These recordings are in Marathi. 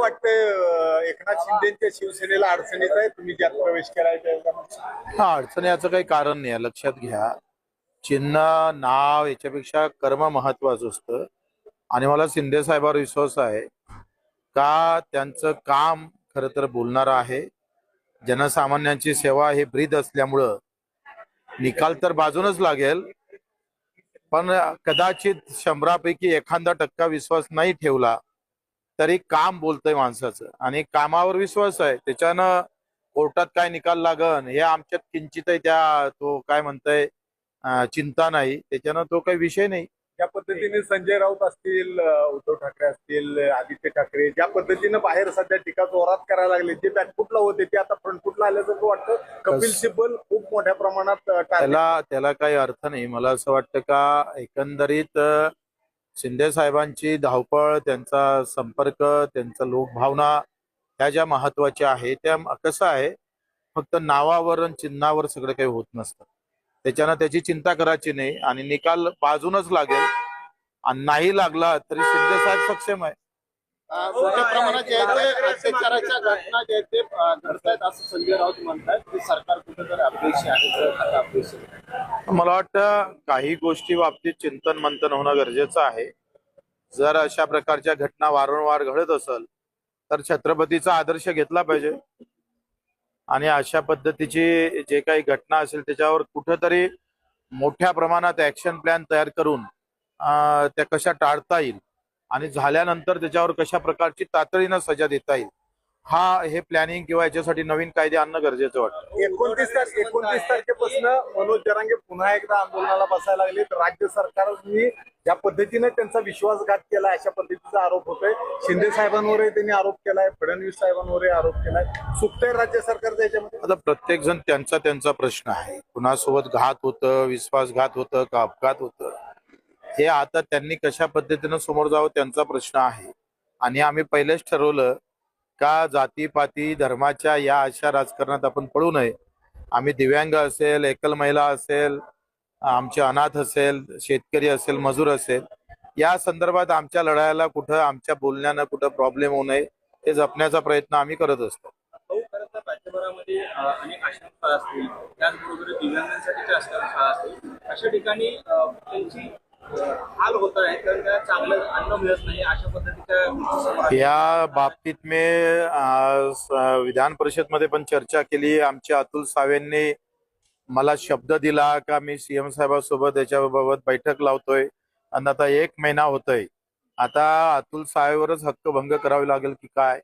वाटतंय एकनाथ शिंदेच्या शिवसेनेला अडचणीत आहे, तुम्ही ज्यात प्रवेश केलाय त्याच्यामध्ये? हा, अडचण याचं काही कारण नाही, लक्षात घ्या. चिन्ह नाव याच्यापेक्षा कर्म महत्वाचं असतं. आणि मला शिंदे साहेबांवर विश्वास आहे का त्यांचं काम खरं तर बोलणारं आहे. जनसामान्यांची सेवा हे ब्रीद असल्यामुळं निकाल तर बाजूनच लागेल, पण कदाचित 100पैकी एखादा टक्का विश्वास नाही ठेवला तरी काम बोलतंय माणसाचं, आणि कामावर विश्वास आहे. त्याच्यानं कोर्टात काय निकाल लागन हे आमच्यात किंचितही त्या तो काय म्हणतंय चिंता नाही, त्याच्यानं तो काही विषय नाही. ज्या पद्धतीने संजय राऊत असतील, उद्धव ठाकरे असतील, आदित्य ठाकरे ज्या पद्धतीने बाहेर सध्या टीका जोरात करायला लागले, जे बॅकफुटला होते ते आता फ्रंटफुटला आल्याचं वाटतं. कपिल सिब्बल खूप मोठ्या प्रमाणात त्याला काही अर्थ नाही. मला असं वाटतं का एकंदरीत शिंदे साहेबांची धावपळ, त्यांचा संपर्क, त्यांचा लोकभावना ह्या ज्या महत्वाच्या आहेत, त्या कसं आहे फक्त नावावर आणि चिन्हावर सगळं काही होत नसतं. त्याच्यानं त्याची चिंता करायची नाही, आणि निकाल बाजूनच लागेल. आणि नाही लागला तरी शिंदे साहेब सक्षम आहे. मोठ्या प्रमाणात अत्याचाराच्या घटना ज्या ते घडतायत असं संजय राऊत म्हणतात की सरकार कुठेतरी अपयशी आहे, अपयशी आहे. मला वाटतं काही गोष्टी बाबतीत चिंतन मंथन होणं गरजेचं आहे. जर अशा प्रकारच्या घटना वारंवार घडत असेल तर छत्रपतीचा आदर्श घेतला पाहिजे, आणि अशा पद्धतीची जे काही घटना असेल त्याच्यावर कुठेतरी मोठ्या प्रमाणात ऍक्शन प्लॅन तयार करून त्या कशा टाळता येईल आणि झाल्यानंतर त्याच्यावर कशा प्रकारची तातडीनं सजा देता येईल, हे प्लॅनिंग किंवा याच्यासाठी नवीन कायदे आणणं गरजेचं वाटतं. 29 तारखेपासून मनोज जरांगे पुन्हा एकदा आंदोलनाला बसायला लागले. राज्य सरकारने ज्या पद्धतीने त्यांचा विश्वासघात केला अशा पद्धतीचा आरोप होतोय. शिंदे साहेबांवरही त्यांनी आरोप केलाय, फडणवीस साहेबांवरही आरोप केलाय. चुकतंय राज्य सरकारचं याच्यामध्ये? आता प्रत्येक जण त्यांचा प्रश्न आहे. कुणासोबत घात होतं, विश्वासघात होतं का अपघात होतं, हे आता त्यांनी कशा पद्धतीनं समोर जावं त्यांचा प्रश्न आहे. आणि आम्ही पहिलेच ठरवलं का जातीपाती धर्माच्या या अशा राजकारणात आपण पडू नये. आम्ही दिव्यांग असेल, एकल महिला असेल, आमचे अनाथ असेल, शेतकरी असेल, मजूर असेल, या संदर्भात आमच्या लढायला कुठं आमच्या बोलण्यानं कुठं प्रॉब्लेम होऊ नये हे जपण्याचा प्रयत्न आम्ही करत असतो. खरं तर राज्यभरामध्ये अनेक आश्रमशाळा असतील, त्याचबरोबर दिव्यांगांसाठीच्या आश्रमशाळा असतील, अशा ठिकाणी त्यांची हाल होत आहे, कारण त्या चांगलं अन्न मिळत नाही अशा पद्धतीच्या या बाबतीत मी विधान परिषद मध्ये पण चर्चा केली. आमचे अतुल सावेंनी मला शब्द दिला का मी सीएम साहेबांसोबत याच्याबाबत बैठक लावतोय, आणि आता 1 महिना होतोय. आता अतुल साहेबवरच हक्कभंग करावी लागेल की काय,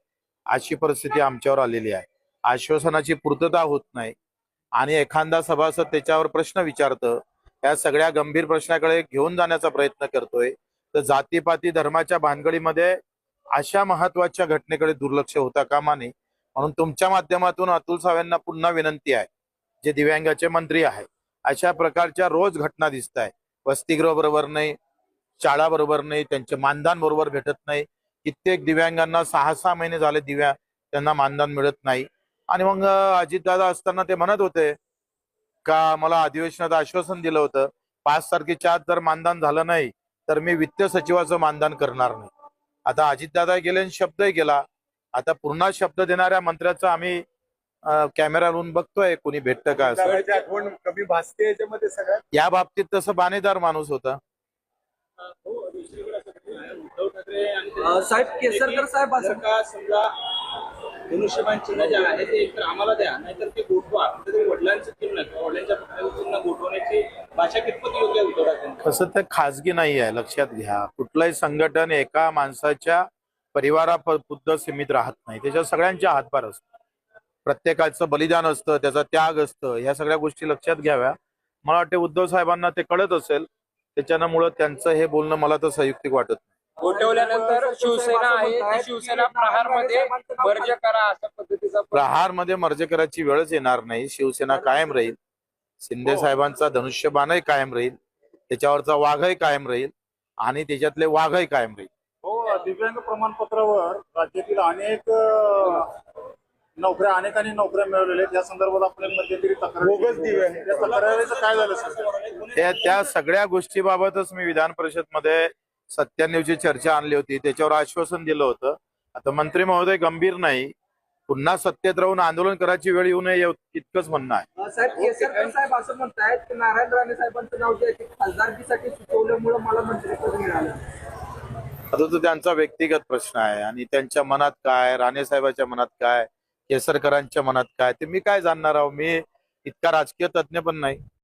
अशी परिस्थिती आमच्यावर आलेली आहे. आश्वासनाची पूर्तता होत नाही, आणि एखादा सभासद त्याच्यावर प्रश्न विचारतं, या सगळ्या गंभीर प्रश्नाकडे घेऊन जाण्याचा प्रयत्न करतोय. तर जातीपाती धर्माच्या भानगडीमध्ये अशा महत्वाच्या घटनेकडे दुर्लक्ष होता कामा नये. म्हणून तुमच्या माध्यमातून अतुल सावेंना पुन्हा विनंती आहे, जे दिव्यांगाचे मंत्री आहे, अशा प्रकारच्या रोज घटना दिसत आहे. वसतिगृह बरोबर नाही, शाळा बरोबर नाही, त्यांचे मानधन बरोबर भेटत नाही. कित्येक दिव्यांगांना 6-6 महिने झाले त्यांना मानधन मिळत नाही. आणि मग अजितदादा असताना ते म्हणत होते का मला अधिवेशनात आश्वासन दिलं होतं 5 तारखेच्या आत जर मानधन झालं नाही तर मी वित्त सचिवाचं मानधन करणार नाही. आता अजितदादा गेले आणि शब्दही गेला. आता पुन्हा शब्द देणाऱ्या मंत्र्याचा आम्ही कॅमेरावरून बघतोय कोणी भेटतं का असं. आठवण कमी भासते याच्यामध्ये सगळ्यात. या बाबतीत तसं बाणेदार माणूस होता. उद्धव ठाकरे आणि साहेब केसरकर साहेब असं का समजा धनुष्यबाण चिन्ह जे आहे ते एकतर आम्हाला द्या, नाहीतर ते गोठवा, कुठेतरी वडिलांचं चिन्ह किंवा वडिलांच्या पक्षाचं चिन्ह गोठवण्याची भाषा कितपत योग्य आहे उद्धव ठाकरे? कसं ते खाजगी नाही आहे, लक्षात घ्या. कुठलंही संघटन एका माणसाच्या परिवारापुरतं सीमित राहत नाही. त्याच्या सगळ्यांच्या हातभार असतो, प्रत्येकाचं बलिदान असतं, त्याचा त्याग असतं. ह्या सगळ्या गोष्टी लक्षात घ्याव्या. मला वाटते उद्धव साहेबांना ते कळत असेल, त्याच्यामुळे त्यांचं हे बोलणं मला तर संयुक्तिक वाटत नाही. गोठवल्यानंतर शिवसेना आहे ती शिवसेना प्रहारमध्ये मर्ज करा अशा पद्धतीचा प्रहारमध्ये मर्ज करायची वेळच येणार नाही. शिवसेना कायम राहील. शिंदे साहेबांचा धनुष्यबाणही कायम राहील, त्याच्यावरचा वाघही कायम राहील, आणि त्याच्यातले वाघही कायम राहील. हो, दिव्यांग प्रमाणपत्रावर राज्यातील अनेकांनी नोकऱ्या मिळवलेल्या आहेत. या संदर्भात आपल्या मध्यंतरी तक्रार बोगस दिव्यांग. त्या तक्रारीचं काय झालं सर? त्या सगळ्या गोष्टीबाबतच मी विधान परिषद मध्ये 97 ची चर्चा आणली होती. त्याच्यावर आश्वासन दिलं होतं आता मंत्री महोदय गंभीर नाही, पुन्हा सत्तेत राहून आंदोलन करायची वेळ येऊ नये इतकंच म्हणणं आहे. साहेब केसरकर साहेब असं म्हणतायत की नारायण राणे साहेबांचं नाव जे आहे ते खासदारकीसाठी सुचवल्यामुळे मला मंत्रिपद मिळालं. आता तो त्यांचा व्यक्तिगत प्रश्न आहे आणि त्यांच्या मनात काय, राणे साहेबांच्या मनात काय, केसरकरांच्या मनात काय, ते मी काय जाणणार आहो. मी इतका राजकीय तज्ञ पण नाही.